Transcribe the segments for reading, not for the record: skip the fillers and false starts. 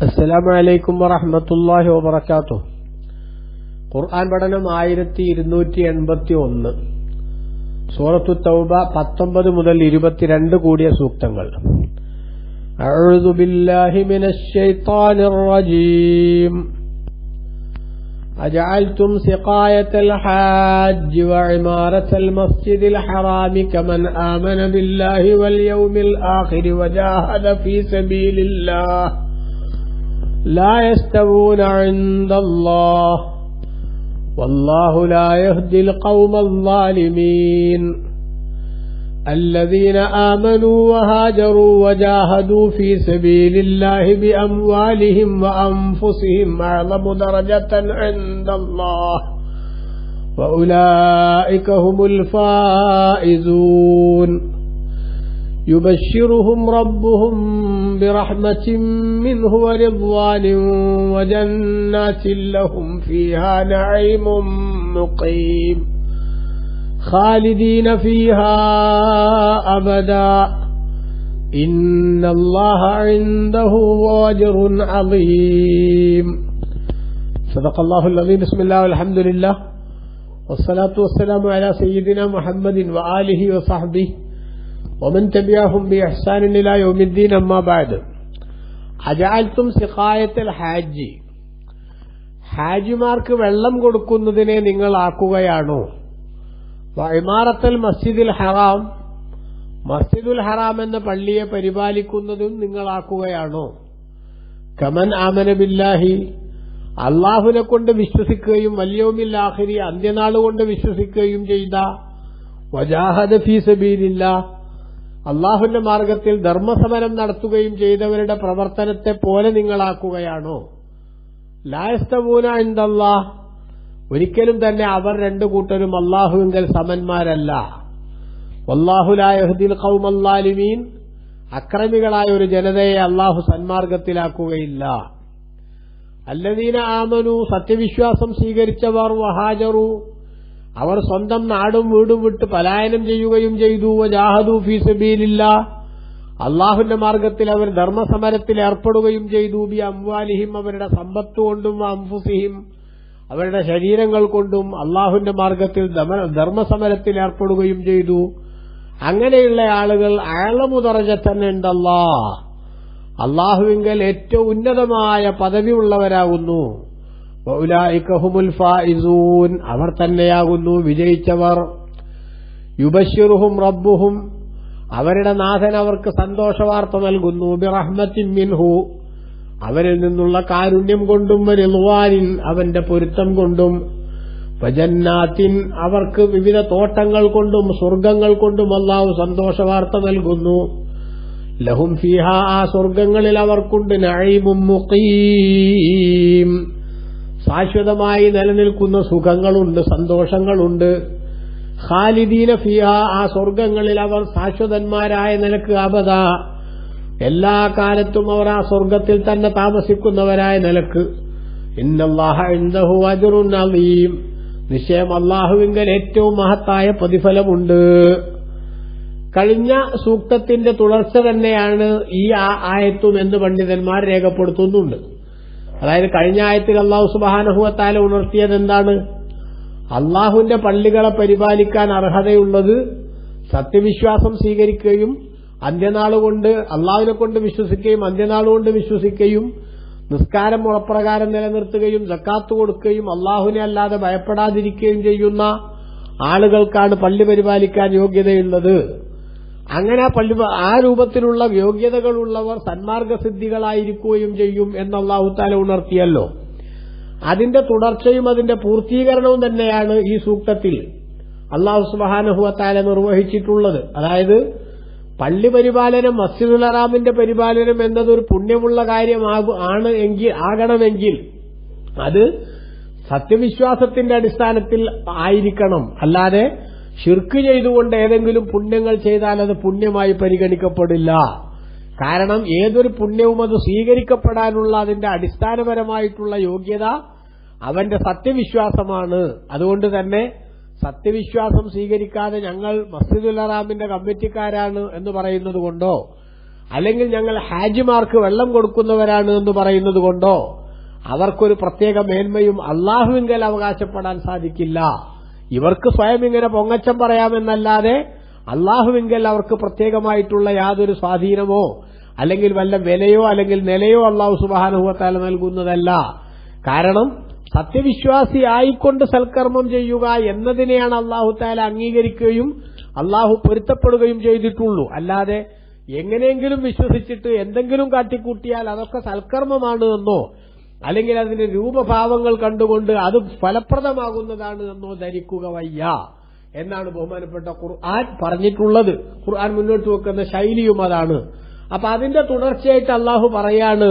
അസ്സലാമു അലൈക്കും വറഹ്മത്തുള്ളാഹി വബറകാതുഹു. ഖുർആൻ പഠനം 1281. സൂറത്തു തൗബ 19 മുതൽ 22 കൂടിയ സൂക്തങ്ങൾ. അഊദു ബില്ലാഹി മിനശ് ശൈത്വാനിർ റജീം. അജഅൽതും സിഖായത്തൽ ഹാജ്ജ് വഇമാറത്തൽ മസ്ജിദിൽ ഹറാമി കമൻ ആമന ബില്ലാഹി വൽ യൗമിൽ ആഖിരി വജാഹദ ഫീ സബീലില്ലാഹ് لا يستوون عند الله والله لا يهدي القوم الظالمين الذين آمنوا وهاجروا وجاهدوا في سبيل الله بأموالهم وأنفسهم أعظم درجة عند الله وأولئك هم الفائزون يبشرهم ربهم برحمة منه ورضوان وجنات لهم فيها نعيم مقيم خالدين فيها أبدا إن الله عنده أجر عظيم. صدق الله العظيم. بسم الله والحمد لله والصلاة والسلام على سيدنا محمد وآله وصحبه ومن تبعهم بإحسان إلى يوم الدين. أما بعد. അജഅൽതും സിഖായത്തൽ ഹാജ്, ഹാജിമാർക്ക് വെള്ളം കൊടുക്കുന്നതിനെ നിങ്ങൾ ആക്കുകയാണോ? വഇമാറത്തൽ മസ്ജിദിൽ ഹറാം, മസ്ജിദുൽ ഹറാം എന്ന പള്ളിയെ പരിപാലിക്കുന്നതും നിങ്ങൾ ആക്കുകയാണോ? കമൻ ആമന ബില്ലാഹി, അള്ളാഹുവിനെ കൊണ്ട് വിശ്വസിക്കുകയും വൽയൗമിൽ ആഖിരി, അന്ത്യനാൾ കൊണ്ട് വിശ്വസിക്കുകയും ചെയ്ത, വജാഹദ ഫീ സബീലില്ലാഹ്, അള്ളാഹുവിന്റെ മാർഗത്തിൽ ധർമ്മസമരം നടത്തുകയും ചെയ്തവരുടെ പ്രവർത്തനത്തെ പോലെ നിങ്ങളാക്കുകയാണോ? ലാ യസ്തവൂന ഇൻദല്ലാഹ്, ഒരിക്കലും തന്നെ അവർ രണ്ടു കൂട്ടരും അള്ളാഹുവിങ്കൽ സമന്മാരല്ല. വല്ലാഹു ലാ യഹ്ദിൽ ഖൗമൽ ളാലിമീൻ, അക്രമികളായ ഒരു ജനതയെ അള്ളാഹു സന്മാർഗത്തിലാക്കുകയില്ല. അല്ലദീന ആമനു, സത്യവിശ്വാസം സ്വീകരിച്ചവർ, വഹാജറു, അവർ സ്വന്തം നാടും വീടും വിട്ട് പലായനം ചെയ്യുകയും ചെയ്തു, വജാഹദു ഫീ സബീലില്ലാഹ്, അള്ളാഹുവിന്റെ മാർഗത്തിൽ അവർ ധർമ്മസമരത്തിൽ ഏർപ്പെടുകയും ചെയ്തു, ബി അംവാലിഹിം, അവരുടെ സമ്പത്ത് കൊണ്ടും, അൻഫുസിഹിം, അവരുടെ ശരീരങ്ങൾ കൊണ്ടും അള്ളാഹുവിന്റെ മാർഗത്തിൽ ധർമ്മസമരത്തിൽ ഏർപ്പെടുകയും ചെയ്തു. അങ്ങനെയുള്ള ആളുകൾ അഅ്ലമു ദറജത്തൻ ഇൻദല്ലാഹ്, അള്ളാഹുവിങ്കൽ ഏറ്റവും ഉന്നതമായ പദവിയുള്ളവരാകുന്നു. വഉലൈക ഹുമുൽ ഫായിസൂൻ, അവർ തന്നെയാകുന്നു വിജയിച്ചവർ. യുബശ്ശിറുഹും റബ്ബുഹും, അവരുടെ നാഥൻ അവർക്ക് സന്തോഷവാർത്ത നൽകുന്നു. ബിറഹ്മത്തിൻ മിൻഹു, അവരിൽ നിന്നുള്ള കാരുണ്യം കൊണ്ടും, വറിദ്വാനിൻ, അവന്റെ പൊരുത്തം കൊണ്ടും, വജന്നാത്തിൻ, അവർക്ക് വിവിധ തോട്ടങ്ങൾ കൊണ്ടും സ്വർഗ്ഗങ്ങൾ കൊണ്ടും അല്ലാഹു സന്തോഷവാർത്ത നൽകുന്നു. ലഹും ഫീഹാ, ആ സ്വർഗ്ഗങ്ങളിൽ അവർക്കുണ്ട്, നഈമും മുഖീം, ശാശ്വതമായി നിലനിൽക്കുന്ന സുഖങ്ങളുണ്ട്, സന്തോഷങ്ങളുണ്ട്. ഖാലിദീന ഫീഹാ, ആ സ്വർഗ്ഗങ്ങളിൽ അവർ ശാശ്വതന്മാരായ നിലക്ക്, അബദ, എല്ലാ കാലത്തും അവർ ആ സ്വർഗ്ഗത്തിൽ തന്നെ താമസിക്കുന്നവരായ നിലക്ക്. ഇന്നല്ലാഹ ഇൻദഹു അജ്റുൻ അളീം, നിശ്ചയം അല്ലാഹുവിങ്കൽ ഏറ്റവും മഹത്തായ പ്രതിഫലമുണ്ട്. കഴിഞ്ഞ സൂക്തത്തിന്റെ തുടർച്ച തന്നെയാണ് ഈ ആയത്തും എന്ന് പണ്ഡിതന്മാർ രേഖപ്പെടുത്തുന്നുണ്ട്. അതായത് കഴിഞ്ഞ ആയത്തിൽ അല്ലാഹു സുബ്ഹാനഹു വ തആല ഉണർത്തിയത് എന്താണ്? അള്ളാഹുവിന്റെ പള്ളികളെ പരിപാലിക്കാൻ അർഹതയുള്ളത് സത്യവിശ്വാസം സ്വീകരിക്കുകയും അന്ത്യനാളുകൊണ്ട് അള്ളാഹുവിനെ കൊണ്ട് വിശ്വസിക്കുകയും അന്ത്യനാളുകൊണ്ട് വിശ്വസിക്കുകയും നിസ്കാരം മുറപ്രകാരം നിലനിർത്തുകയും സക്കാത്ത് കൊടുക്കുകയും അള്ളാഹുവിനെ അല്ലാതെ ഭയപ്പെടാതിരിക്കുകയും ചെയ്യുന്ന ആളുകൾക്കാണ് പള്ളി പരിപാലിക്കാൻ യോഗ്യതയുള്ളത്. അങ്ങനെ ആ രൂപത്തിലുള്ള യോഗ്യതകളുള്ളവർ സന്മാർഗസിദ്ധികളായിരിക്കുകയും ചെയ്യും എന്ന് അല്ലാഹു തആല ഉണർത്തിയല്ലോ. അതിന്റെ തുടർച്ചയും അതിന്റെ പൂർത്തീകരണവും തന്നെയാണ് ഈ സൂക്തത്തിൽ അല്ലാഹു സുബ്ഹാനഹു വ തആല നിർവഹിച്ചിട്ടുള്ളത്. അതായത് പള്ളി പരിപാലനം, മസ്ജിദുൽ ഹറാമിന്റെ പരിപാലനം എന്നതൊരു പുണ്യമുള്ള ആകണമെങ്കിൽ അത് സത്യവിശ്വാസത്തിന്റെ അടിസ്ഥാനത്തിൽ ആയിരിക്കണം. അല്ലാതെ ശിർക്ക് ചെയ്തുകൊണ്ട് ഏതെങ്കിലും പുണ്യങ്ങൾ ചെയ്താൽ അത് പുണ്യമായി പരിഗണിക്കപ്പെടില്ല. കാരണം ഏതൊരു പുണ്യവും അത് സ്വീകരിക്കപ്പെടാനുള്ള അതിന്റെ അടിസ്ഥാനപരമായിട്ടുള്ള യോഗ്യത അവന്റെ സത്യവിശ്വാസമാണ്. അതുകൊണ്ട് തന്നെ സത്യവിശ്വാസം സ്വീകരിക്കാതെ ഞങ്ങൾ മസ്ജിദുൽ ഹറാമിന്റെ കമ്മിറ്റിക്കാരാണ് എന്ന് പറയുന്നത് കൊണ്ടോ അല്ലെങ്കിൽ ഞങ്ങൾ ഹാജിമാർക്ക് വെള്ളം കൊടുക്കുന്നവരാണ് എന്ന് പറയുന്നത് കൊണ്ടോ അവർക്കൊരു പ്രത്യേക മേന്മയും അള്ളാഹുവിങ്കൽ അവകാശപ്പെടാൻ സാധിക്കില്ല. ഇവർക്ക് സ്വയം ഇങ്ങനെ പൊങ്ങച്ചം പറയാമെന്നല്ലാതെ അള്ളാഹുവിങ്കൽ അവർക്ക് പ്രത്യേകമായിട്ടുള്ള യാതൊരു സ്വാധീനമോ അല്ലെങ്കിൽ വല്ല വിലയോ അല്ലെങ്കിൽ നിലയോ അള്ളാഹു സുബ്ഹാനഹു വ തആല നൽകുന്നതല്ല. കാരണം സത്യവിശ്വാസി ആയിക്കൊണ്ട് സൽക്കർമ്മം ചെയ്യുക എന്നതിനെയാണ് അള്ളാഹു തആല അംഗീകരിക്കുകയും അള്ളാഹു പൊരുത്തപ്പെടുകയും ചെയ്തിട്ടുള്ളൂ. അല്ലാതെ എങ്ങനെയെങ്കിലും വിശ്വസിച്ചിട്ട് എന്തെങ്കിലും കാട്ടിക്കൂട്ടിയാൽ അതൊക്കെ സൽക്കർമ്മമാണ് എന്നോ അല്ലെങ്കിൽ അതിന്റെ രൂപഭാവങ്ങൾ കണ്ടുകൊണ്ട് അത് ഫലപ്രദമാകുന്നതാണ് എന്നോ ധരിക്കുക വയ്യ എന്നാണ് ബഹുമാനപ്പെട്ട ഖുർആൻ പറഞ്ഞിട്ടുള്ളത്. ഖുർആൻ മുന്നോട്ട് വെക്കുന്ന ശൈലിയും അതാണ്. അപ്പൊ അതിന്റെ തുടർച്ചയായിട്ട് അള്ളാഹു പറയാണ്,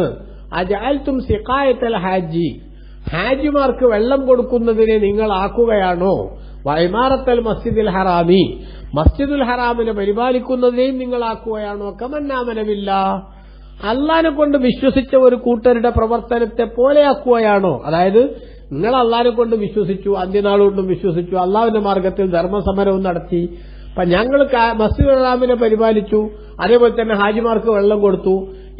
അജഅൽതും സിഖായത്തൽ ഹാജി, ഹാജിമാർക്ക് വെള്ളം കൊടുക്കുന്നതിനെ നിങ്ങൾ ആക്കുകയാണോ, വഇമാറത്തൽ മസ്ജിദിൽ ഹറാമി, മസ്ജിദുൽ ഹറാമിനെ പരിപാലിക്കുന്നതിനെയും നിങ്ങളാക്കുകയാണോ, കമന്നാമന ബില്ലാഹ്, അള്ളാഹിനെ കൊണ്ട് വിശ്വസിച്ച ഒരു കൂട്ടരുടെ പ്രവർത്തനത്തെ പോലെയാക്കുകയാണോ? അതായത് നിങ്ങൾ അള്ളാഹിനെ കൊണ്ട് വിശ്വസിച്ചു, അന്ത്യനാളുകൊണ്ടും വിശ്വസിച്ചു, അള്ളാഹുവിന്റെ മാർഗത്തിൽ ധർമ്മസമരവും നടത്തി. അപ്പൊ ഞങ്ങൾ മസ്ജിദുൽ ഹറാമിനെ പരിപാലിച്ചു, അതേപോലെ തന്നെ ഹാജിമാർക്ക് വെള്ളം കൊടുത്തു.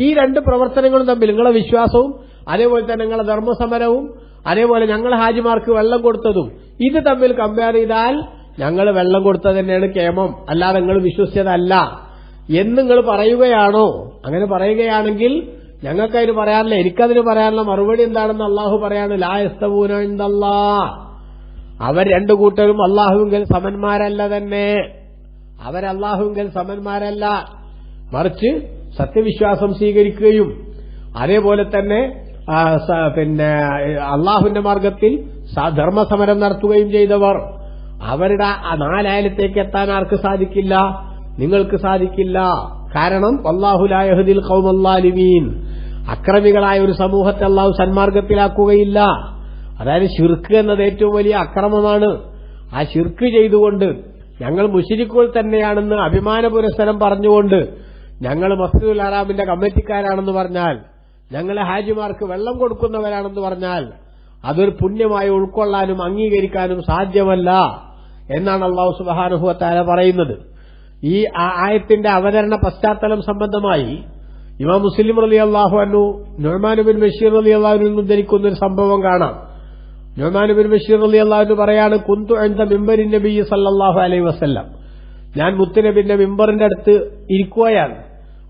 ഈ രണ്ട് പ്രവർത്തനങ്ങളും തമ്മിൽ നിങ്ങളെ വിശ്വാസവും അതേപോലെ തന്നെ നിങ്ങളെ ധർമ്മസമരവും അതേപോലെ ഞങ്ങൾ ഹാജിമാർക്ക് വെള്ളം കൊടുത്തതും ഇത് തമ്മിൽ കമ്പയർ ചെയ്താൽ ഞങ്ങൾ വെള്ളം കൊടുത്തത് തന്നെയാണ് കേമം, അല്ലാതെ നിങ്ങൾ വിശ്വസിച്ചതല്ല എന്ന് നിങ്ങൾ പറയുകയാണോ? അങ്ങനെ പറയുകയാണെങ്കിൽ ഞങ്ങൾക്കതിന് പറയാറില്ല. എനിക്കതിന് പറയാനുള്ള മറുപടി എന്താണെന്ന് അള്ളാഹു പറയാണ്, ലാ യസ്തവൂന ഇൻദല്ലാഹ്, അവർ രണ്ടു കൂട്ടരും അള്ളാഹുവിങ്കൽ സമന്മാരല്ല തന്നെ. അവരല്ലാഹുവിങ്കൽ സമന്മാരല്ല, മറിച്ച് സത്യവിശ്വാസം സ്വീകരിക്കുകയും അതേപോലെ തന്നെ അള്ളാഹുവിന്റെ മാർഗത്തിൽ ധർമ്മസമരം നടത്തുകയും ചെയ്തവർ, അവരുടെ നാലായാലത്തേക്ക് എത്താൻ ആർക്ക് സാധിക്കില്ല? നിങ്ങൾക്ക് സാധിക്കില്ല. കാരണം അല്ലാഹു ലാ യഹ്ദിൽ ഖൗമൽ ളാലിമീൻ, അക്രമികളായ ഒരു സമൂഹത്തെ അള്ളാഹു സന്മാർഗത്തിലാക്കുകയില്ല. അതായത് ശിർക്ക് എന്നത് ഏറ്റവും വലിയ അക്രമമാണ്. ആ ശിർക്ക് ചെയ്തുകൊണ്ട് ഞങ്ങൾ മുശ്രിക്കുകൾ തന്നെയാണെന്ന് അഭിമാന പുരസ്സരം പറഞ്ഞുകൊണ്ട് ഞങ്ങൾ മസ്ജിദുൽ ഹറാമിന്റെ കമ്മിറ്റിക്കാരാണെന്ന് പറഞ്ഞാൽ, ഞങ്ങൾ ഹാജിമാർക്ക് വെള്ളം കൊടുക്കുന്നവരാണെന്ന് പറഞ്ഞാൽ അതൊരു പുണ്യമായി ഉൾക്കൊള്ളാനും അംഗീകരിക്കാനും സാധ്യമല്ല എന്നാണ് അല്ലാഹു സുബ്ഹാനഹു വ തആല പറയുന്നത്. ഈ ആയത്തിന്റെ അവതരണ പശ്ചാത്തലം സംബന്ധമായി ഇമാം മുസ്ലിം റളിയല്ലാഹു അൻഹു നുഅ്മാൻ ബിൻ ബശീർ റളിയല്ലാഹു അൻഹു ഉദ്ധരിക്കുന്ന ഒരു സംഭവം കാണാം. നുഅ്മാൻ ബിൻ ബശീർ റളിയല്ലാഹു അൻഹു പറയാണ്, കുന്തു ഇൻദ മിമ്പരിൻ നബി സല്ലല്ലാഹു അലൈഹി വസല്ലം, ഞാൻ മുത്തുനബിന്റെ മിമ്പറിന്റെ അടുത്ത് ഇരിക്കുകയാണ്.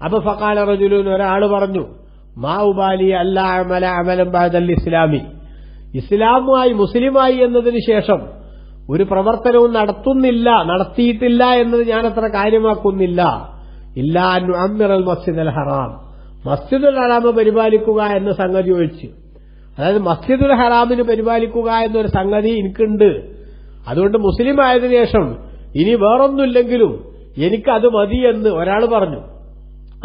അപ്പൊ ഫഖാല റജുലുൻ, ഒരാൾ പറഞ്ഞു, മാ ഉബാലി അല്ലാ അമല അമലൻ ബഅദൽ ഇസ്ലാമി, ഇസ്ലാമുമായി മുസ്ലിമായി എന്നതിന് ശേഷം ഒരു പ്രവർത്തനവും നടത്തിയിട്ടില്ല എന്നത് ഞാൻ അത്ര കാര്യമാക്കുന്നില്ല. ഇല്ലാ നുഅമ്മിറൽ മസ്ജിദൽ ഹറാം, മസ്ജിദുൽ ഹറാം പരിപാലിക്കുക എന്ന സംഗതി ഒഴിച്ച്. അതായത് മസ്ജിദുൽ ഹറാമിന് പരിപാലിക്കുക എന്നൊരു സംഗതി എനിക്കുണ്ട്. അതുകൊണ്ട് മുസ്ലിം ആയതിനു ശേഷം ഇനി വേറൊന്നുമില്ലെങ്കിലും എനിക്കത് മതി എന്ന് ഒരാൾ പറഞ്ഞു.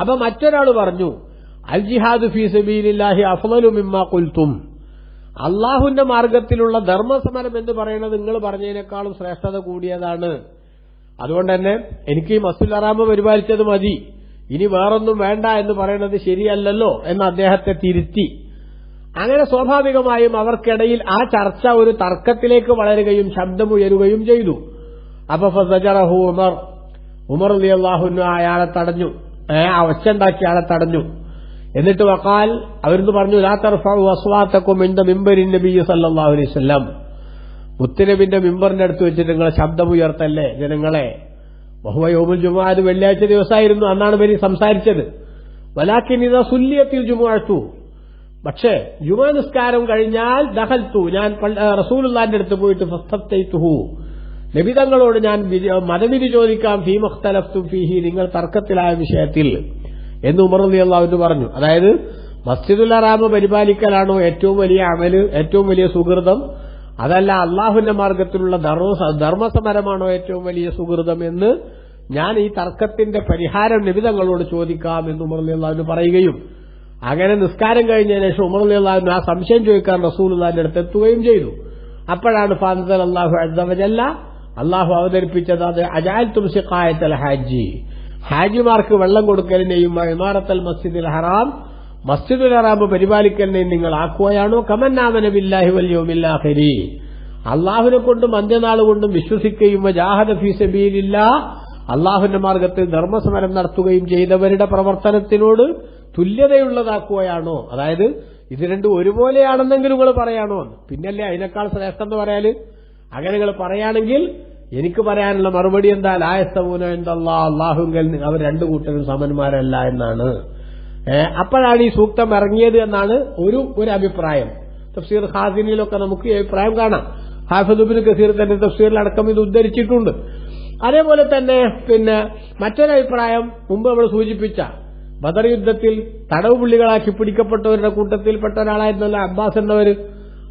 അപ്പൊ മറ്റൊരാൾ പറഞ്ഞു, അൽ ജിഹാദു ഫീ സബീലില്ലാഹി അഫ്ളലു മിമ്മാ ഖുൽതും, അള്ളാഹുവിന്റെ മാർഗത്തിലുള്ള ധർമ്മസമരം എന്ന് പറയുന്നത് നിങ്ങൾ പറഞ്ഞതിനേക്കാളും ശ്രേഷ്ഠത കൂടിയതാണ്. അതുകൊണ്ട് തന്നെ എനിക്ക് ഈ മസ്ജിദുൽ ഹറാം പരിപാലിച്ചത് മതി, ഇനി വേറൊന്നും വേണ്ട എന്ന് പറയുന്നത് ശരിയല്ലല്ലോ എന്ന് അദ്ദേഹത്തെ തിരുത്തി. അങ്ങനെ സ്വാഭാവികമായും അവർക്കിടയിൽ ആ ചർച്ച ഒരു തർക്കത്തിലേക്ക് വളരുകയും ശബ്ദമുയരുകയും ചെയ്തു. അപ്പൊ ഫസജറഹു ഉമർ റളിയല്ലാഹു അൻഹു അയാളെ തടഞ്ഞു, ആ ഒച്ചുണ്ടാക്കി ആളെ തടഞ്ഞു. എന്നിട്ട് വഖാൽ, അവരിന്ന് പറഞ്ഞു, ലാ തർഫഉ അസ്വാതകും ഇൻദ മിമ്പരിൻ നബി സല്ലല്ലാഹു അലൈഹി വസല്ലം, മുത്തുനബിന്റെ മിമ്പറിന്റെ അടുത്ത് വെച്ചിട്ട് നിങ്ങൾ ശബ്ദമുയർത്തല്ലേ ജനങ്ങളെ. വഹുവ യൗമുൽ ജുമുഅ, അത് വെള്ളിയാഴ്ച ദിവസമായിരുന്നു, അന്നാണ് ഇവർ സംസാരിച്ചത്. വലാകിൻ ഇദാ സുല്ലിയത്തിൽ ജുമുഅത്തു, പക്ഷേ ജുമുഅ നിസ്കാരം കഴിഞ്ഞാൽ ദഖൽതു, ഞാൻ റസൂലുള്ളാഹിന്റെ അടുത്ത് പോയിട്ട് ഫസ്തഫ്തൈതുഹു, നബി തങ്ങളോട് ഞാൻ മതവിധി ചോദിക്കാം, ഫീ മുഖ്തലഫ്തും ഫീഹി, നിങ്ങൾ തർക്കത്തിലായ വിഷയത്തിൽ എന്ന് ഉമർ റളിയല്ലാഹു അൻഹു പറഞ്ഞു. അതായത് മസ്ജിദുൽ ഹറാം പരിപാലിക്കലാണോ ഏറ്റവും വലിയ അമല്, ഏറ്റവും വലിയ സുഹൃതം, അതല്ല അള്ളാഹുവിന്റെ മാർഗത്തിലുള്ള ധർമ്മസമരമാണോ ഏറ്റവും വലിയ സുഹൃതം എന്ന് ഞാൻ ഈ തർക്കത്തിന്റെ പരിഹാരം നബി തങ്ങളോട് ചോദിക്കാം എന്ന് ഉമർ റളിയല്ലാഹു അൻഹു പറയുകയും, അങ്ങനെ നിസ്കാരം കഴിഞ്ഞതിന് ശേഷം ഉമർ റളിയല്ലാഹു അൻഹു ആ സംശയം ചോദിക്കാൻ റസൂലുള്ളാഹിന്റെ അടുത്ത് എത്തുകയും ചെയ്തു. അപ്പോഴാണ് ഫഅൻസല അല്ലാഹു അസ്സ വജല്ല, അള്ളാഹു അവതരിപ്പിച്ചത്, അത് അജഅൽതും സിഖായത്തൽ ഹാജി, ഹാജിമാർക്ക് വെള്ളം കൊടുക്കലിനെയും ഇമാറത്തൽ മസ്ജിദുൽ ഹറാം, മസ്ജിദുൽ ഹറാം പരിപാലിക്കലിനെയും നിങ്ങൾ ആക്കുകയാണോ, കമന്നാമന ബില്ലാഹി വൽ യൗമിൽ ആഖിരി, അള്ളാഹുവിനെ കൊണ്ടും അന്ത്യനാൾ കൊണ്ടും വിശ്വസിക്കുകയും വജാഹദ ഫീ സബീലില്ലാഹ്, അള്ളാഹുവിന്റെ മാർഗത്തിൽ ധർമ്മസമരം നടത്തുകയും ചെയ്തവരുടെ പ്രവർത്തനത്തിനോട് തുല്യതയുള്ളതാക്കുകയാണോ? അതായത് ഇത് രണ്ടും ഒരുപോലെയാണെന്നെങ്കിലും നിങ്ങൾ പറയാണോ? പിന്നല്ലേ അതിനേക്കാൾ ശ്രേഷ്ഠം എന്ന് പറയാല്. അങ്ങനെ നിങ്ങൾ പറയുകയാണെങ്കിൽ എനിക്ക് പറയാനുള്ള മറുപടി എന്താ? ലായസ്തവൂന എന്തല്ലാ, അള്ളാഹുങ്കൽ അവർ രണ്ടു കൂട്ടരും സമന്മാരല്ല എന്നാണ്. അപ്പോഴാണ് ഈ സൂക്തം ഇറങ്ങിയത് എന്നാണ് ഒരു അഭിപ്രായം. തഫ്സീർ ഖാസിനിലൊക്കെ നമുക്ക് ഈ അഭിപ്രായം കാണാം. ഹാഫിദ് ഇബ്നു കസീർ തന്റെ തഫ്സീറിലടക്കം ഇത് ഉദ്ധരിച്ചിട്ടുണ്ട്. അതേപോലെ തന്നെ മറ്റൊരഭിപ്രായം മുമ്പ് നമ്മൾ സൂചിപ്പിച്ച ബദർ യുദ്ധത്തിൽ തടവ് പുള്ളികളാക്കി പിടിക്കപ്പെട്ടവരുടെ കൂട്ടത്തിൽപ്പെട്ട ഒരാളായിരുന്നല്ലോ അബ്ബാസ് എന്നവർ.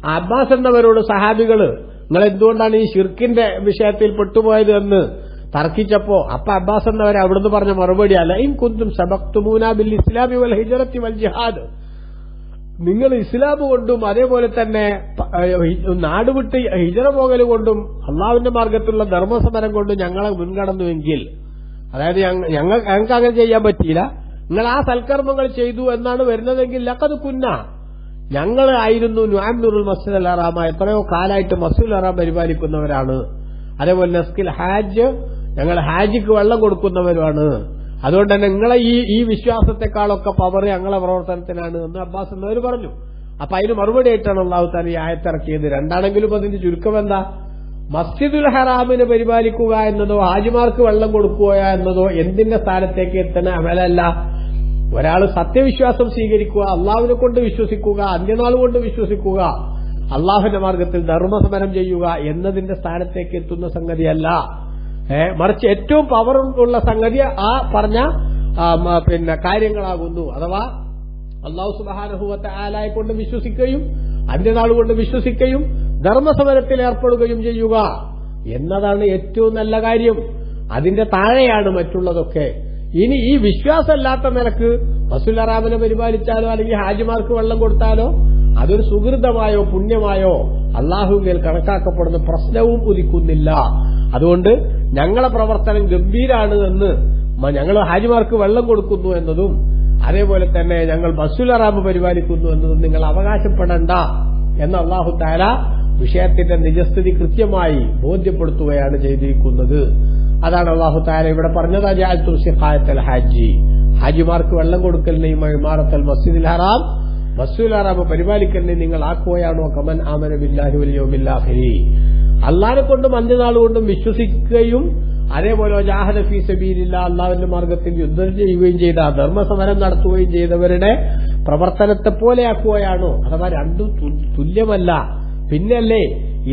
ആ അബ്ബാസ് എന്നവരോട് സഹാബികള് നിങ്ങൾ എന്തുകൊണ്ടാണ് ഈ ഷിർക്കിന്റെ വിഷയത്തിൽ പെട്ടുപോയത് എന്ന് തർക്കിച്ചപ്പോ അബ്ബാസ് എന്നവർ അവിടുന്ന് പറഞ്ഞ മറുപടി അല്ല ഇൻ കുന്തും സബഖ്തുമൂന ബിൽ ഇസ്ലാമി വൽ ഹിജ്റത്തി വൽ ജിഹാദ്, നിങ്ങൾ ഇസ്ലാം കൊണ്ടും അതേപോലെ തന്നെ നാടുവിട്ട് ഹിജറ പോകൽ കൊണ്ടും അള്ളാഹുവിന്റെ മാർഗത്തിലുള്ള ധർമ്മസമരം കൊണ്ടും ഞങ്ങളെ മുൻകടന്നുവെങ്കിൽ, അതായത് ഞങ്ങൾക്ക് അങ്ങനെ ചെയ്യാൻ പറ്റിയില്ല, നിങ്ങൾ ആ സൽക്കർമ്മങ്ങൾ ചെയ്തു എന്നാണ് വരുന്നതെങ്കിൽ ലഖദ് കുന്ന, ഞങ്ങൾ ആയിരുന്നു നുഅമ്മിറുൽ മസ്ജിദൽ ഹറാമ, എത്രയോ കാലമായിട്ട് മസ്ജിദുൽ ഹറാം പരിപാലിക്കുന്നവരാണ്. അതേപോലെ നസ്കിൽ ഹാജ്, ഞങ്ങൾ ഹാജിക്ക് വെള്ളം കൊടുക്കുന്നവരുമാണ്. അതുകൊണ്ട് തന്നെ നിങ്ങളെ ഈ വിശ്വാസത്തെക്കാളൊക്കെ പവർ ഞങ്ങളെ പ്രവർത്തനത്തിനാണ് എന്ന് അബ്ബാസ് എന്നവർ പറഞ്ഞു. അപ്പൊ അതിന് മറുപടി ആയിട്ടാണ് അള്ളാഹു തആല ഈ ആയത്തിറക്കിയത്. രണ്ടാണെങ്കിലും അതിന്റെ ചുരുക്കം എന്താ? മസ്ജിദുൽ ഹറാമിനെ പരിപാലിക്കുക എന്നതോ ഹാജിമാർക്ക് വെള്ളം കൊടുക്കുക എന്നതോ എന്തിന്റെ സ്ഥാനത്തേക്ക് എത്തുന്ന അമലല്ല. ഒരാൾ സത്യവിശ്വാസം സ്വീകരിക്കുക, അള്ളാഹുവിനെ കൊണ്ട് വിശ്വസിക്കുക, അന്ത്യനാൾ കൊണ്ട് വിശ്വസിക്കുക, അള്ളാഹുവിന്റെ മാർഗത്തിൽ ധർമ്മസമരം ചെയ്യുക എന്നതിന്റെ സ്ഥാനത്തേക്ക് എത്തുന്ന സംഗതിയല്ല. മറിച്ച് ഏറ്റവും പവർ ഉള്ള സംഗതി ആ പറഞ്ഞ കാര്യങ്ങളാകുന്നു. അഥവാ അള്ളാഹു സുബ്ഹാനഹു വ തആലയെ കൊണ്ട് വിശ്വസിക്കുകയും അന്ത്യനാൾ കൊണ്ട് വിശ്വസിക്കുകയും ധർമ്മസമരത്തിൽ ഏർപ്പെടുകയും ചെയ്യുക എന്നതാണ് ഏറ്റവും നല്ല കാര്യം. അതിന്റെ താഴെയാണ് മറ്റുള്ളതൊക്കെ. ഇനി ഈ വിശ്വാസമല്ലാത്ത നിലക്ക് മസ്ജിദുൽ ഹറാമിനെ പരിപാലിച്ചാലോ അല്ലെങ്കിൽ ഹാജിമാർക്ക് വെള്ളം കൊടുത്താലോ അതൊരു സുഹൃതമായോ പുണ്യമായോ അള്ളാഹുവിൽ കണക്കാക്കപ്പെടുന്ന പ്രശ്നവും ഉദിക്കുന്നില്ല. അതുകൊണ്ട് ഞങ്ങളെ പ്രവർത്തനം ഗംഭീരാണ് എന്ന്, ഞങ്ങൾ ഹാജിമാർക്ക് വെള്ളം കൊടുക്കുന്നു എന്നതും അതേപോലെ തന്നെ ഞങ്ങൾ മസ്ജിദുൽ ഹറാം പരിപാലിക്കുന്നു എന്നതും നിങ്ങൾ അവകാശപ്പെടേണ്ട എന്ന് അല്ലാഹു തആല വിഷയത്തിന്റെ നിജസ്ഥിതി കൃത്യമായി ബോധ്യപ്പെടുത്തുകയാണ് ചെയ്തിരിക്കുന്നത്. അതാണ് അല്ലാഹു തആല ഇവിടെ പറഞ്ഞത്, ജഅൽതു സിഖായത്തൽ ഹാജി, ഹാജിമാർക്ക് വെള്ളം കൊടുക്കലിനെ ഇമാറത്തൽ മസ്ജിദുൽ ഹറാം, മസ്ജിദുൽ ഹറാം പരിപാലിക്കലിനെ നിങ്ങൾ ആക്കുകയാണോ കമൻ ആമന ബില്ലാഹി വൽ യൗമിൽ ആഖിർ, അള്ളാഹിനെ കൊണ്ടും അന്ത്യനാൾ കൊണ്ടും വിശ്വസിക്കുകയും അതേപോലെ ജാഹദ ഫീ സബീലില്ലാഹ്, അള്ളാഹുവിന്റെ മാർഗത്തിൽ യുദ്ധം ചെയ്യുകയും ചെയ്ത ധർമ്മസമരം നടത്തുകയും ചെയ്തവരുടെ പ്രവർത്തനത്തെ പോലെയാക്കുകയാണോ? അഥവാ രണ്ടും തുല്യമല്ല. പിന്നല്ലേ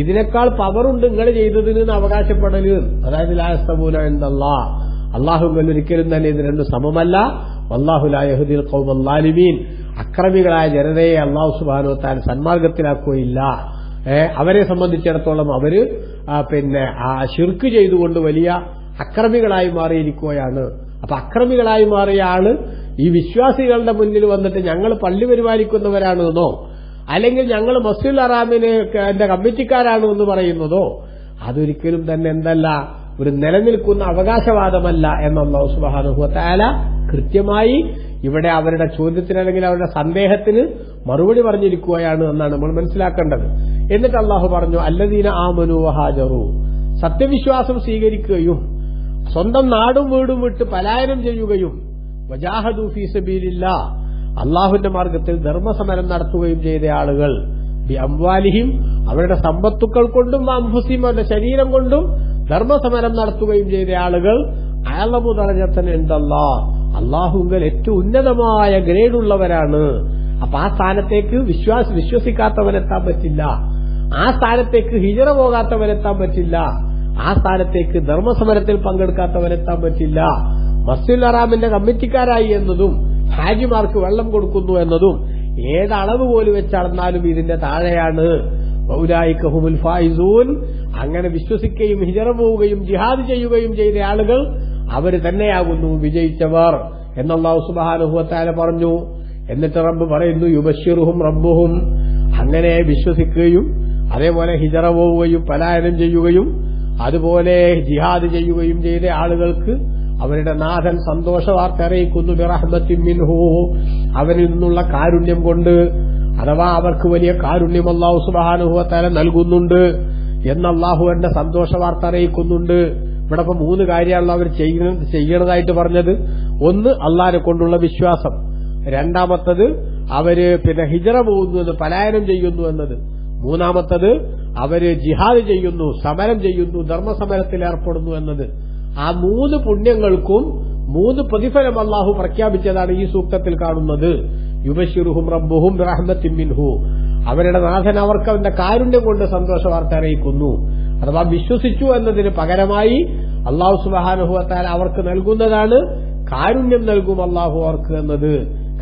ഇതിനേക്കാൾ പവറുണ്ട് നിങ്ങൾ ചെയ്തതിന് അവകാശപ്പെടല്. അതായത് ലാ യസ്തവൂന ഇൻദല്ലാഹ്, അള്ളാഹുവിൽ ഒരിക്കലും തന്നെ ഇത് രണ്ടും സമമല്ല. വല്ലാഹു ലാ യഹ്ദിൽ ഖൗമൽ ളാലിമീൻ, അക്രമികളായ ജനതയെ അള്ളാഹു സുബ്ഹാനഹു വ തആല സന്മാർഗത്തിലാക്കുകയില്ല. അവരെ സംബന്ധിച്ചിടത്തോളം അവര് ശിർക്ക് ചെയ്തുകൊണ്ട് വലിയ അക്രമികളായി മാറിയിരിക്കുകയാണ്. അപ്പൊ അക്രമികളായി മാറിയ ആള് ഈ വിശ്വാസികളുടെ മുന്നിൽ വന്നിട്ട് ഞങ്ങൾ പള്ളി പരിപാലിക്കുന്നവരാണെന്നോ അല്ലെങ്കിൽ ഞങ്ങൾ മസ്ജിദുൽ ഹറാമിന് എന്റെ കമ്മിറ്റിക്കാരാണ് എന്ന് പറയുന്നതോ അതൊരിക്കലും തന്നെ എന്തല്ല, ഒരു നിലനിൽക്കുന്ന അവകാശവാദമല്ല എന്ന് അല്ലാഹു സുബ്ഹാനഹു വ തആല കൃത്യമായി ഇവിടെ അവരുടെ ചോദ്യത്തിന് അല്ലെങ്കിൽ അവരുടെ സന്ദേഹത്തിന് മറുപടി പറഞ്ഞിരിക്കുകയാണ് എന്നാണ് നമ്മൾ മനസ്സിലാക്കേണ്ടത്. എന്നിട്ട് അല്ലാഹു പറഞ്ഞു, അല്ലദീന ആമനു വഹാജറു, സത്യവിശ്വാസം സ്വീകരിക്കുകയും സ്വന്തം നാടും വീടും വിട്ട് പലായനം ചെയ്യുകയും വജാഹദു ഫീ സബീലില്ലാഹ്, അള്ളാഹുവിന്റെ മാർഗത്തിൽ ധർമ്മസമരം നടത്തുകയും ചെയ്ത ആളുകൾ ബി അംവാലിഹിം, അവരുടെ സമ്പത്തുക്കൾ കൊണ്ടും അൻഫുസിഹിം, അവരുടെ ശരീരം കൊണ്ടും ധർമ്മസമരം നടത്തുകയും ചെയ്ത ആളുകൾ അഅ്ലമു ദറജത്തൻ ഇൻദല്ലാഹ്, അള്ളാഹുവിൽ ഏറ്റവും ഉന്നതമായ ഗ്രേഡുള്ളവരാണ്. അപ്പൊ ആ സ്ഥാനത്തേക്ക് വിശ്വസിക്കാത്തവരെത്താൻ പറ്റില്ല, ആ സ്ഥാനത്തേക്ക് ഹിജറ പോകാത്തവരെത്താൻ പറ്റില്ല, ആ സ്ഥാനത്തേക്ക് ധർമ്മസമരത്തിൽ പങ്കെടുക്കാത്തവരെത്താൻ പറ്റില്ല. മസ്ജിദുൽ ഹറാമിന്റെ കമ്മിറ്റിക്കാരായി എന്നതും ഹാജിമാർക്ക് വെള്ളം കൊടുക്കുന്നു എന്നതും ഏതളവ് പോലും വെച്ചളന്നാലും ഇതിന്റെ താഴെയാണ്. വൗലായിക ഹുമുൽ ഫായിസൂൻ, അങ്ങനെ വിശ്വസിക്കുകയും ഹിജറ പോവുകയും ജിഹാദ് ചെയ്യുകയും ചെയ്ത ആളുകൾ അവര് തന്നെയാകുന്നു വിജയിച്ചവർ എന്ന് അല്ലാഹു സുബ്ഹാനഹു വ തആല പറഞ്ഞു. എന്നിട്ട് റബ്ബ് പറയുന്നു, യുബശ്ശിറുഹും റബ്ബുഹും, അങ്ങനെ വിശ്വസിക്കുകയും അതേപോലെ ഹിജറ പോവുകയും പലായനം ചെയ്യുകയും അതുപോലെ ജിഹാദ് ചെയ്യുകയും ചെയ്ത ആളുകൾക്ക് അവരുടെ നാഥൻ സന്തോഷവാർത്ത അറിയിക്കുന്നു, ബിറഹ്മത്തിൻ മിൻഹു, അവനിൽ നിന്നുള്ള കാരുണ്യം കൊണ്ട്, അഥവാ അവർക്ക് വലിയ കാരുണ്യം അല്ലാഹു സുബ്ഹാനഹു വ തആല നൽകുന്നുണ്ട് എന്ന് അല്ലാഹു എന്റെ സന്തോഷവാർത്ത അറിയിക്കുന്നുണ്ട്. ഇവിടെ ഇപ്പൊ 3 കാര്യമാണല്ലോ അവർ ചെയ്യണതായിട്ട് പറഞ്ഞത്. ഒന്ന് അള്ളാഹിനെ കൊണ്ടുള്ള വിശ്വാസം, രണ്ടാമത്തത് അവര് ഹിജറ പോകുന്നു എന്ന്, പലായനം ചെയ്യുന്നു എന്നത്, മൂന്നാമത്തത് അവര് ജിഹാദ് ചെയ്യുന്നു, സമരം ചെയ്യുന്നു, ധർമ്മസമരത്തിൽ ഏർപ്പെടുന്നു എന്നത്. ആ 3 പുണ്യങ്ങൾക്കും 3 പ്രതിഫലം അള്ളാഹു പ്രഖ്യാപിച്ചതാണ് ഈ സൂക്തത്തിൽ കാണുന്നത്. യുബശിറുഹും റബ്ബുഹും ബിറഹ്മത്തിൻ മിൻഹു, അവരുടെ നാഥൻ അവർക്ക് അവന്റെ കാരുണ്യം കൊണ്ട് സന്തോഷ വാർത്ത അറിയിക്കുന്നു. അഥവാ വിശ്വസിച്ചു എന്നതിന് പകരമായി അള്ളാഹു സുബ്ഹാനഹു വ തആല അവർക്ക് നൽകുന്നതാണ് കാരുണ്യം നൽകും അള്ളാഹു അവർക്ക് എന്നത്.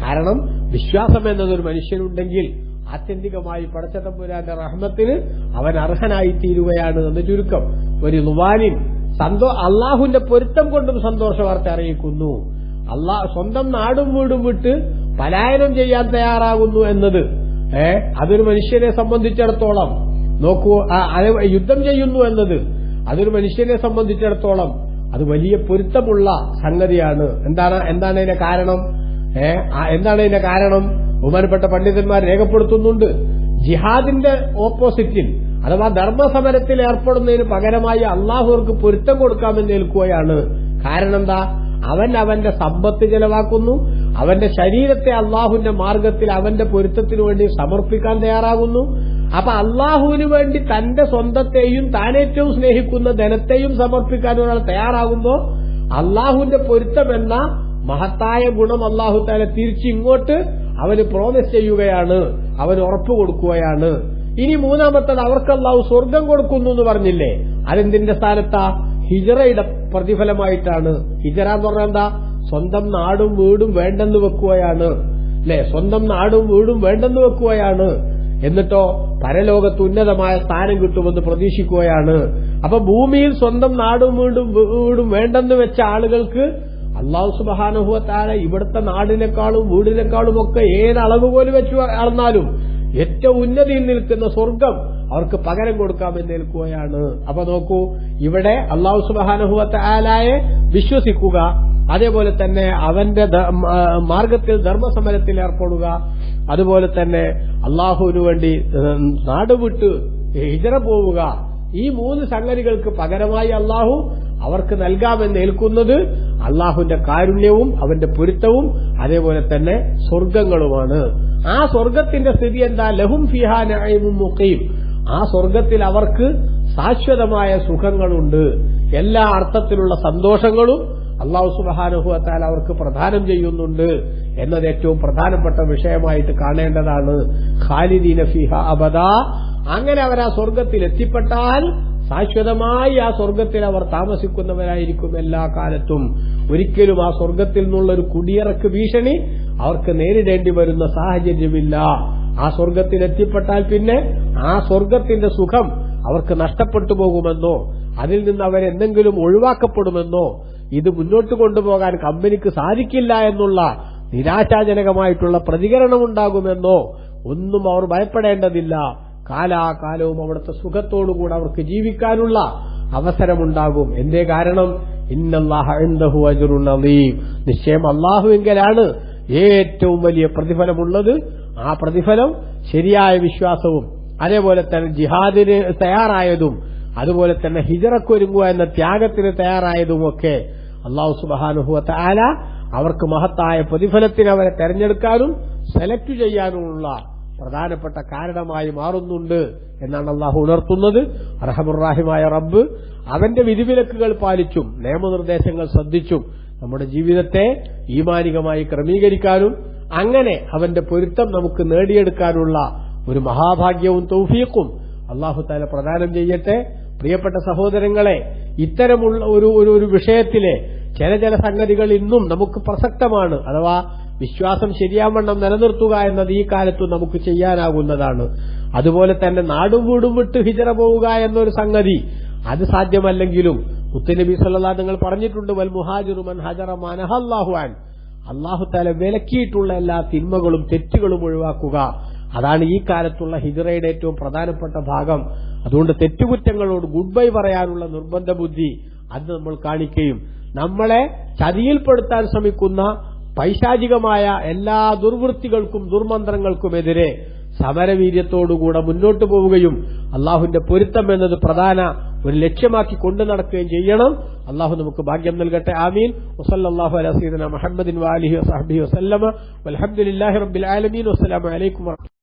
കാരണം വിശ്വാസം എന്നതൊരു മനുഷ്യനുണ്ടെങ്കിൽ ആത്യന്തികമായി പടച്ച തമ്പുരാന്റെ റഹ്മത്തിന് അവൻ അർഹനായി തീരുകയാണ് എന്ന് ചുരുക്കം. ഒരു ലുവാനിൻ അള്ളാഹുവിന്റെ പൊരുത്തം കൊണ്ടും സന്തോഷ വാർത്ത അറിയിക്കുന്നു. സ്വന്തം നാടും വീടും വിട്ട് പലായനം ചെയ്യാൻ തയ്യാറാകുന്നു എന്നത് അതൊരു മനുഷ്യനെ സംബന്ധിച്ചിടത്തോളം നോക്കൂ, യുദ്ധം ചെയ്യുന്നു എന്നത് അതൊരു മനുഷ്യനെ സംബന്ധിച്ചിടത്തോളം അത് വലിയ പൊരുത്തമുള്ള സംഗതിയാണ്. എന്താണ് ഇതിന്റെ കാരണം? എന്താണ് ഇതിന്റെ കാരണം? ബഹുമാനപ്പെട്ട പണ്ഡിതന്മാർ രേഖപ്പെടുത്തുന്നുണ്ട്. ജിഹാദിന്റെ ഓപ്പോസിറ്റിൽ അഥവാ ധർമ്മസമരത്തിൽ ഏർപ്പെടുന്നതിന് പകരമായി അള്ളാഹുവർക്ക് പൊരുത്തം കൊടുക്കാമെന്ന് ഏൽക്കുകയാണ്. കാരണം എന്താ? അവന്റെ സമ്പത്ത് ചെലവാക്കുന്നു, അവന്റെ ശരീരത്തെ അള്ളാഹുവിന്റെ മാർഗത്തിൽ അവന്റെ പൊരുത്തത്തിനു വേണ്ടി സമർപ്പിക്കാൻ തയ്യാറാകുന്നു. അപ്പൊ അള്ളാഹുവിന് വേണ്ടി തന്റെ സ്വന്തത്തെയും താൻ ഏറ്റവും സ്നേഹിക്കുന്ന ധനത്തെയും സമർപ്പിക്കാൻ ഒരാൾ തയ്യാറാകുമ്പോൾ അള്ളാഹുവിന്റെ പൊരുത്തം എന്ന മഹത്തായ ഗുണം അള്ളാഹു തആല തിരിച്ചിങ്ങോട്ട് അവന് പ്രോമിസ് ചെയ്യുകയാണ്, അവന് ഉറപ്പ് കൊടുക്കുകയാണ്. ഇനി മൂന്നാമത്തത് അവർക്ക് അള്ളാഹു സ്വർഗം കൊടുക്കുന്നു എന്ന് പറഞ്ഞില്ലേ, അതെന്തിന്റെ സ്ഥാനത്താ? ഹിജറയുടെ പ്രതിഫലമായിട്ടാണ്. ഹിജറ എന്ന് പറഞ്ഞാൽ എന്താ? സ്വന്തം നാടും വീടും വേണ്ടെന്ന് വെക്കുകയാണ്, അല്ലെ? സ്വന്തം നാടും വീടും വേണ്ടെന്ന് വെക്കുകയാണ്. എന്നിട്ടോ പരലോകത്ത് ഉന്നതമായ സ്ഥാനം കിട്ടുമെന്ന് പ്രതീക്ഷിക്കുകയാണ്. അപ്പൊ ഭൂമിയിൽ സ്വന്തം നാടും വീടും വേണ്ടെന്ന് വെച്ച ആളുകൾക്ക് അല്ലാഹു സുബ്ഹാനഹു വ തആല ഇവിടുത്തെ നാടിനേക്കാളും വീടിനേക്കാളും ഒക്കെ ഏത് അളവ് പോലും വെച്ച് അളന്നാലും ഏറ്റവും ഉന്നതിയിൽ നിൽക്കുന്ന സ്വർഗം അവർക്ക് പകരം കൊടുക്കാമെന്ന് ഏൽക്കുകയാണ്. അപ്പൊ നോക്കൂ, ഇവിടെ അല്ലാഹു സുബ്ഹാനഹു വ തആലയെ വിശ്വസിക്കുക, അതേപോലെ തന്നെ അവന്റെ മാർഗത്തിൽ ധർമ്മസമരത്തിൽ ഏർപ്പെടുക, അതുപോലെ തന്നെ അള്ളാഹുവിനു വേണ്ടി നാടുവിട്ട് ഹിജറ പോവുക, ഈ 3 സംഗതികൾക്ക് പകരമായി അള്ളാഹു അവർക്ക് നൽകാമെന്ന് ഏൽക്കുന്നത് അള്ളാഹുവിന്റെ കാരുണ്യവും അവന്റെ പൊരുത്തവും അതേപോലെ തന്നെ സ്വർഗങ്ങളുമാണ്. ആ സ്വർഗത്തിന്റെ സ്ഥിതി എന്താ? ലഹും ഫീഹാ നഈമുൻ മുഖീം. ആ സ്വർഗത്തിൽ അവർക്ക് ശാശ്വതമായ സുഖങ്ങളുണ്ട്, എല്ലാ അർത്ഥത്തിലുള്ള സന്തോഷങ്ങളും അല്ലാഹു സുബ്ഹാനഹു വ തആല അവർക്ക് പ്രദാനം ചെയ്യുന്നുണ്ട് എന്നത് ഏറ്റവും പ്രധാനപ്പെട്ട വിഷയമായിട്ട് കാണേണ്ടതാണ്. ഖാലിദീന ഫീഹാ അബദാ. അങ്ങനെ അവർ ആ സ്വർഗത്തിൽ എത്തിപ്പെട്ടാൽ ശാശ്വതമായി ആ സ്വർഗത്തിൽ അവർ താമസിക്കുന്നവരായിരിക്കും എല്ലാ കാലത്തും. ഒരിക്കലും ആ സ്വർഗത്തിൽ നിന്നുള്ളൊരു കുടിയിറക്ക് ഭീഷണി അവർക്ക് നേരിടേണ്ടി വരുന്ന സാഹചര്യമില്ല. ആ സ്വർഗത്തിൽ എത്തിപ്പെട്ടാൽ പിന്നെ ആ സ്വർഗത്തിന്റെ സുഖം അവർക്ക് നഷ്ടപ്പെട്ടു പോകുമെന്നോ അതിൽ നിന്ന് അവരെന്തെങ്കിലും ഒഴിവാക്കപ്പെടുമെന്നോ ഇത് മുന്നോട്ട് കൊണ്ടുപോകാൻ കമ്പനിക്ക് സാധിക്കില്ല എന്നുള്ള നിരാശാജനകമായിട്ടുള്ള പ്രതികരണമുണ്ടാകുമെന്നോ ഒന്നും അവർ ഭയപ്പെടേണ്ടതില്ല. കാലാകാലവും അവിടുത്തെ സുഖത്തോടുകൂടെ അവർക്ക് ജീവിക്കാനുള്ള അവസരമുണ്ടാകും. എന്തേ കാരണം? ഇന്നല്ലാഹ ഇൻദഹു അജ്റുൻ അളീം. നിശ്ചയം അല്ലാഹുവിങ്കലാണ് ഏറ്റവും വലിയ പ്രതിഫലമുള്ളത്. ആ പ്രതിഫലം ശരിയായ വിശ്വാസവും അതേപോലെ തന്നെ ജിഹാദിന് തയ്യാറായതും അതുപോലെ തന്നെ ഹിജറക്കൊരുങ്ങുക എന്ന ത്യാഗത്തിന് തയ്യാറായതുമൊക്കെ അല്ലാഹു സുബ്ഹാനഹു വ തആല അവർക്ക് മഹത്തായ പ്രതിഫലത്തിന് അവരെ തെരഞ്ഞെടുക്കാനും സെലക്ട് ചെയ്യാനുമുള്ള പ്രധാനപ്പെട്ട കാരണമായി മാറുന്നുണ്ട് എന്നാണ് അള്ളാഹു ഉണർത്തുന്നത്. അർഹമുർറാഹിമായ റബ്ബ് അവന്റെ വിധിവിലക്കുകൾ പാലിച്ചും നിയമനിർദ്ദേശങ്ങൾ ശ്രദ്ധിച്ചും നമ്മുടെ ജീവിതത്തെ ഈമാനികമായി ക്രമീകരിക്കാനും അങ്ങനെ അവന്റെ പൊരുത്തം നമുക്ക് നേടിയെടുക്കാനുള്ള ഒരു മഹാഭാഗ്യവും തൗഫീഖും അല്ലാഹു തആല പ്രദാനം ചെയ്യട്ടെ. പ്രിയപ്പെട്ട സഹോദരങ്ങളെ, ഇത്തരമുള്ള ഒരു വിഷയത്തിലെ ചില സംഗതികൾ ഇന്നും നമുക്ക് പ്രസക്തമാണ്. അഥവാ വിശ്വാസം ശരിയാവണ്ണം നിലനിർത്തുക എന്നത് ഈ കാലത്തും നമുക്ക് ചെയ്യാനാകുന്നതാണ്. അതുപോലെ തന്നെ നാടും വീടും വിട്ട് ഹിജറ പോവുക എന്നൊരു സംഗതി അത് സാധ്യമല്ലെങ്കിലും മുത്തുനബി സല്ലല്ലാഹു നിങ്ങൾ പറഞ്ഞിട്ടുണ്ട്, വൽ മുഹാജിറു മൻ ഹജറ മാ നഹല്ലാഹു അൻ. അല്ലാഹു തആല വിലക്കിയിട്ടുള്ള എല്ലാ തിന്മകളും തെറ്റുകളും ഒഴിവാക്കുക. അതാണ് ഈ കാലത്തുള്ള ഹിജറയുടെ ഏറ്റവും പ്രധാനപ്പെട്ട ഭാഗം. അതുകൊണ്ട് തെറ്റുകുറ്റങ്ങളോട് ഗുഡ് ബൈ പറയാനുള്ള നിർബന്ധ ബുദ്ധി അത് നമ്മൾ കാണിക്കുകയും നമ്മളെ ചതിയിൽപ്പെടുത്താൻ ശ്രമിക്കുന്ന പൈശാചികമായ എല്ലാ ദുർവൃത്തികൾക്കും ദുർമന്ത്രങ്ങൾക്കുമെതിരെ സമരവീര്യത്തോടുകൂടെ മുന്നോട്ടു പോവുകയും അള്ളാഹുവിന്റെ പൊരുത്തം എന്നത് പ്രധാന ഒരു ലക്ഷ്യമാക്കി കൊണ്ടു നടക്കുകയും ചെയ്യണം. അള്ളാഹു നമുക്ക് ഭാഗ്യം നൽകട്ടെ. ആമീൻ. വസല്ലല്ലാഹു അലാ സയ്യിദിനാ മുഹമ്മദിൻ വആലിഹി വസഹ്ബിഹി വസല്ലമ വൽഹംദുലില്ലാഹി റബ്ബിൽ ആലമീൻ. വസ്സലാമു അലൈക്കും.